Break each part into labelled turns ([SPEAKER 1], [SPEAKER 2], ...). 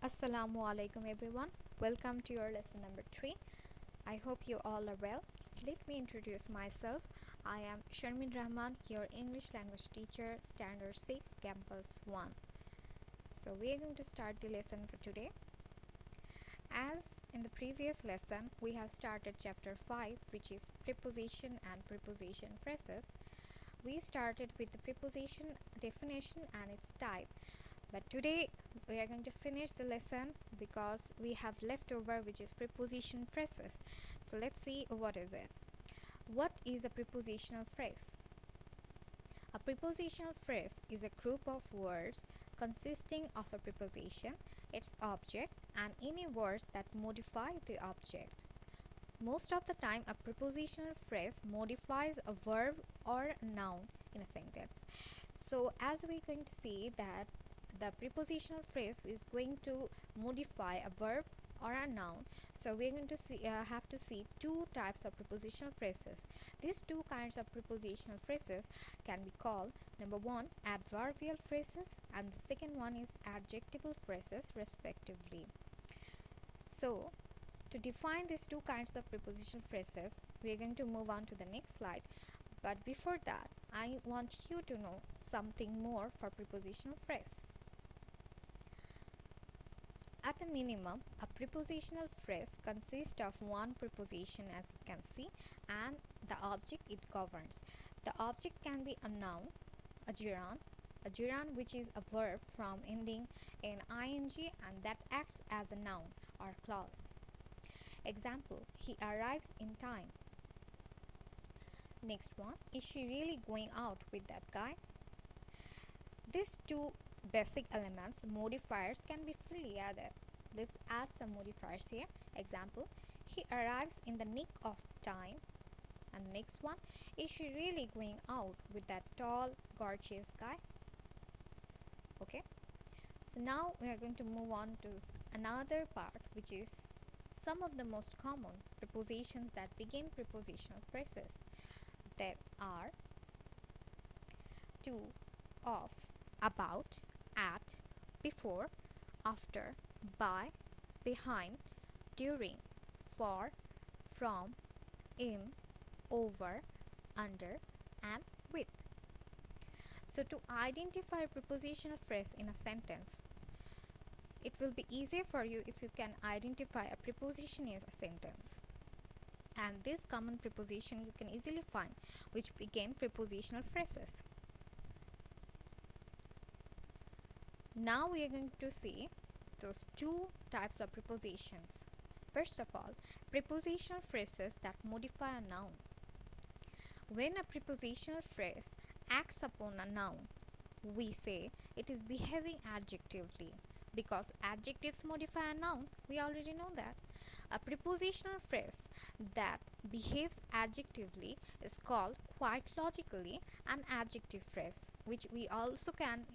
[SPEAKER 1] Assalamu alaikum everyone. Welcome to your lesson number 3. I hope you all are well. Let me introduce myself. I am Sharmin Rahman, your English language teacher, Standard 6, Campus 1. So we are going to start the lesson for today. As in the previous lesson, we have started chapter 5, which is preposition and preposition phrases. We started with the preposition definition and its type. But today we are going to finish the lesson because we have leftover, which is preposition phrases. So let's see what is it. What is a prepositional phrase? A prepositional phrase is a group of words consisting of a preposition, its object, and any words that modify the object. Most of the time, a prepositional phrase modifies a verb or a noun in a sentence. So as we're going to see that the prepositional phrase is going to modify a verb or a noun, so we're going to have to see two types of prepositional phrases. These two kinds of prepositional phrases can be called, number one, adverbial phrases, and the second one is adjectival phrases respectively. So to define these two kinds of prepositional phrases, we are going to move on to the next slide. But before that, I want you to know something more for prepositional phrase. At a minimum, a prepositional phrase consists of one preposition, as you can see, and the object it governs. The object can be a noun, a gerund which is a verb from ending in ing and that acts as a noun or clause. Example, he arrives in time. Next one, is she really going out with that guy? These two basic elements, modifiers, can be freely added. Let's add some modifiers here. Example, he arrives in the nick of time. And the next one, is she really going out with that tall, gorgeous guy? Okay, so now we are going to move on to another part, which is some of the most common prepositions that begin prepositional phrases. There are to, of, about, at, before, after, by, behind, during, for, from, in, over, under, and with. So to identify a prepositional phrase in a sentence, it will be easier for you if you can identify a preposition in a sentence. And this common preposition you can easily find, which begin prepositional phrases. Now we are going to see those two types of prepositions. First of all, prepositional phrases that modify a noun. When a prepositional phrase acts upon a noun, we say it is behaving adjectively, because adjectives modify a noun. We already know that. A prepositional phrase that behaves adjectively is called, quite logically, an adjective phrase, which we also can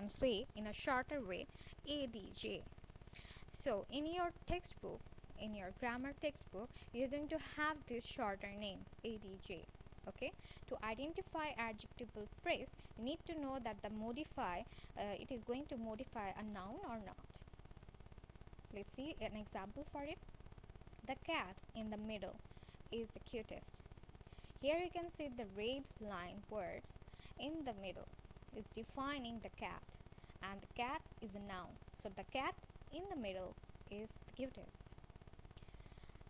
[SPEAKER 1] say in a shorter way, adj. So in your textbook, in your grammar textbook, you're going to have this shorter name, adj. Okay, to identify adjectival phrase, you need to know that the modify, it is going to modify a noun or not. Let's see an example for it. The cat in the middle is the cutest. Here you can see the red line words in the middle is defining the cat, and the cat is a noun. So the cat in the middle is the cutest.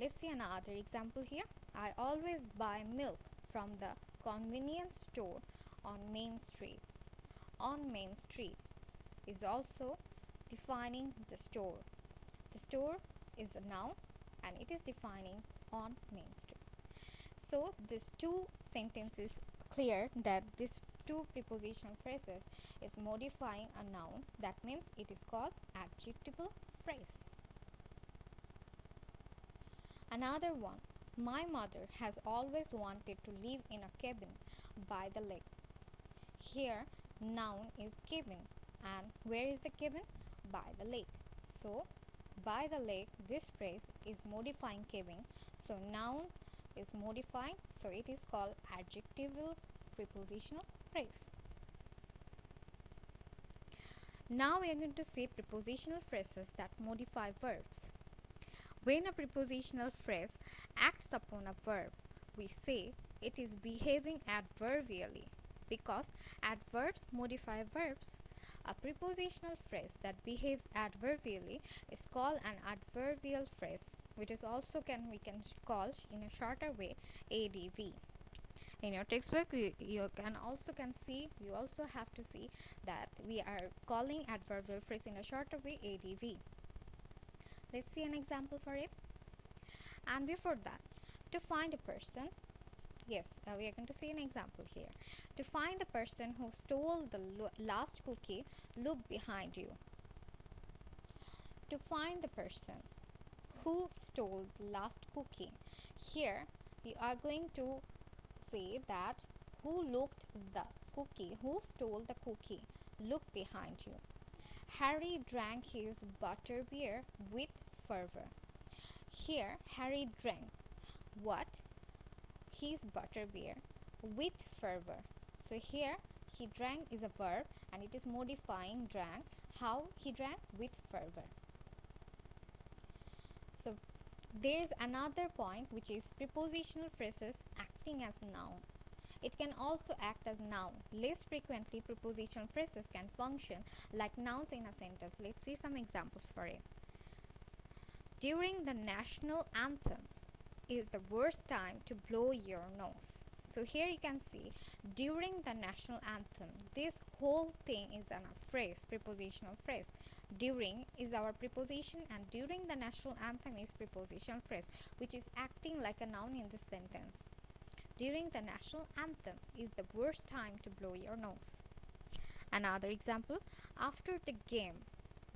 [SPEAKER 1] Let's see another example here. I always buy milk from the convenience store on Main Street. On Main Street is also defining the store. The store is a noun and it is defining on Main Street. So these two sentences clear that these two prepositional phrases is modifying a noun. That means it is called adjectival phrase. Another one, my mother has always wanted to live in a cabin by the lake. Here noun is cabin, and where is the cabin? By the lake. So by the lake, this phrase is modifying cabin. So noun is modifying, so it is called adjectival prepositional phrase. Now we are going to see prepositional phrases that modify verbs. When a prepositional phrase acts upon a verb, we say it is behaving adverbially because adverbs modify verbs. A prepositional phrase that behaves adverbially is called an adverbial phrase, which is also we can call in a shorter way ADV. In your textbook, you also have to see that we are calling adverbial phrase in a shorter way ADV. Let's see an example for it. And before that, to find a person, yes, we are going to see an example here. To find the person who stole the last cookie, look behind you. To find the person who stole the last cookie, here you are going to say that who stole the cookie, look behind you. Harry drank his butterbeer with fervor. Here Harry drank what? His butterbeer with fervor. So here he drank is a verb and it is modifying drank. How he drank? With fervor. So there is another point, which is prepositional phrases acting as a noun. It can also act as noun. Less frequently, prepositional phrases can function like nouns in a sentence. Let's see some examples for it. During the national anthem is the worst time to blow your nose. So here you can see during the national anthem. This whole thing is a phrase, prepositional phrase. During is our preposition and during the national anthem is prepositional phrase, which is acting like a noun in this sentence. During the national anthem is the worst time to blow your nose. Another example, after the game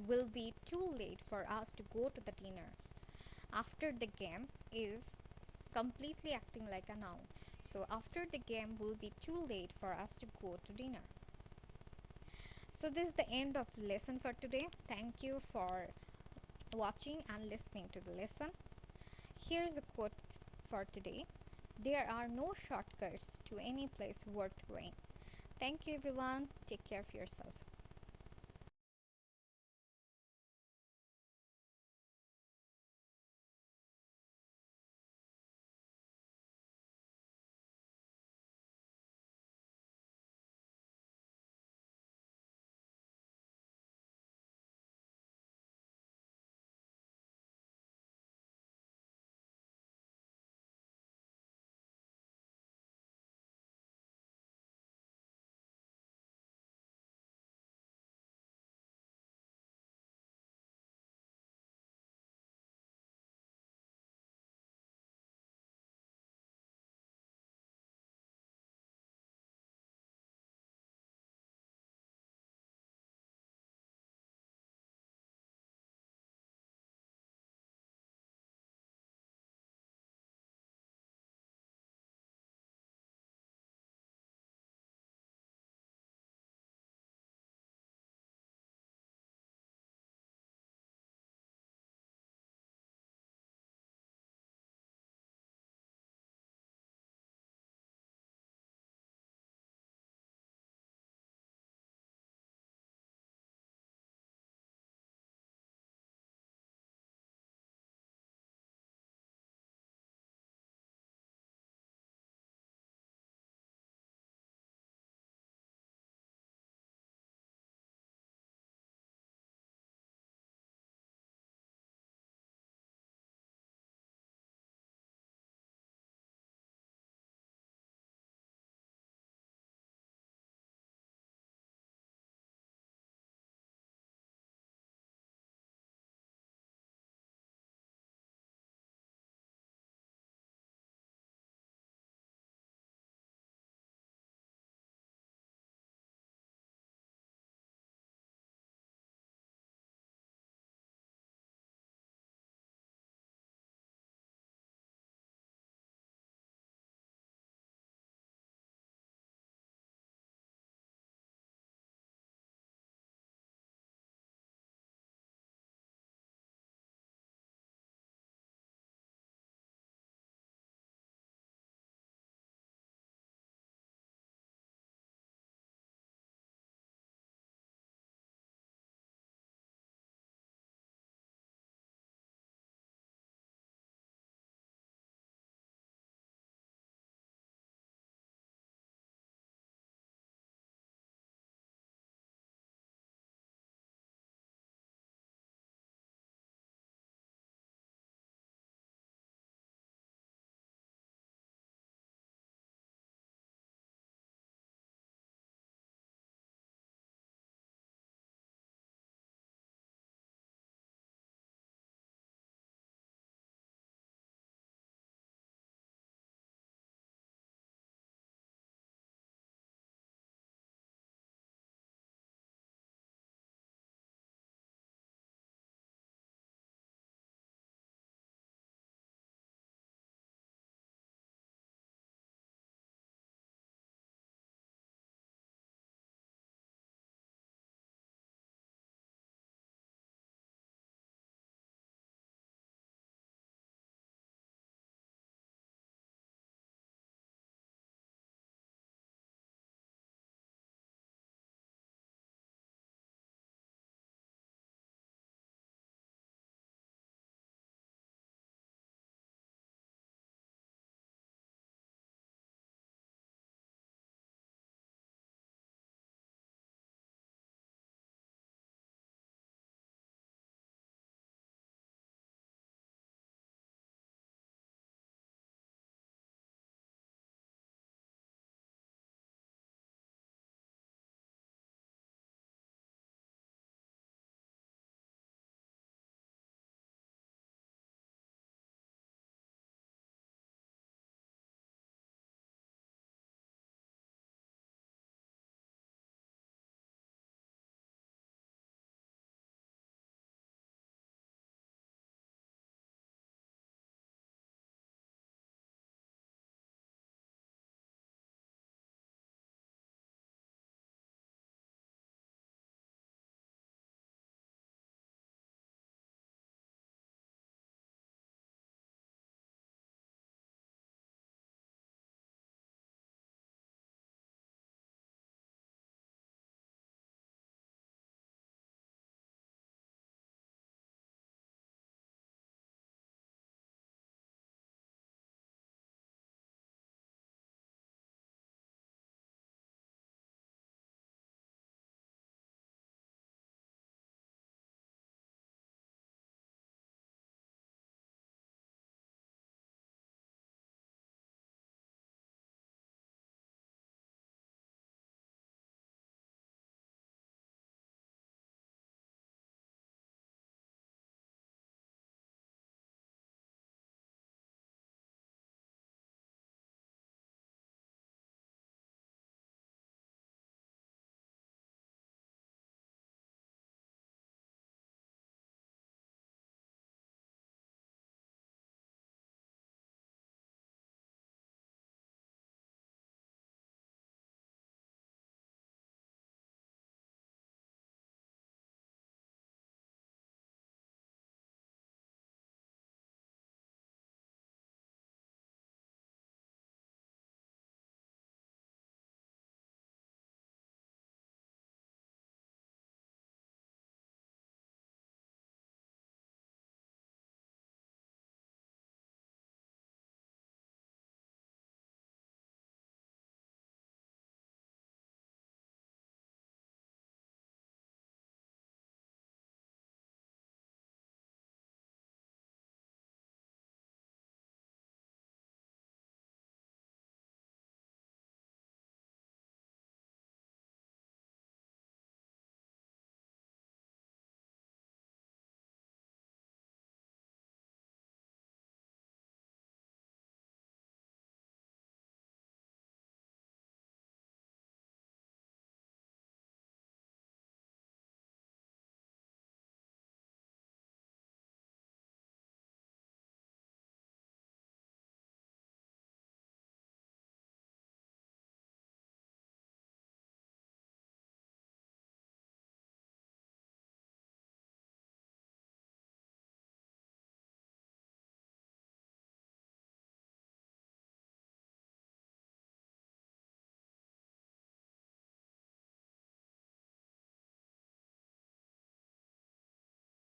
[SPEAKER 1] will be too late for us to go to the dinner. After the game is completely acting like a noun. So after the game will be too late for us to go to dinner. So this is the end of the lesson for today. Thank you for watching and listening to the lesson. Here's a quote for today. There are no shortcuts to any place worth going. Thank you everyone. Take care of yourself.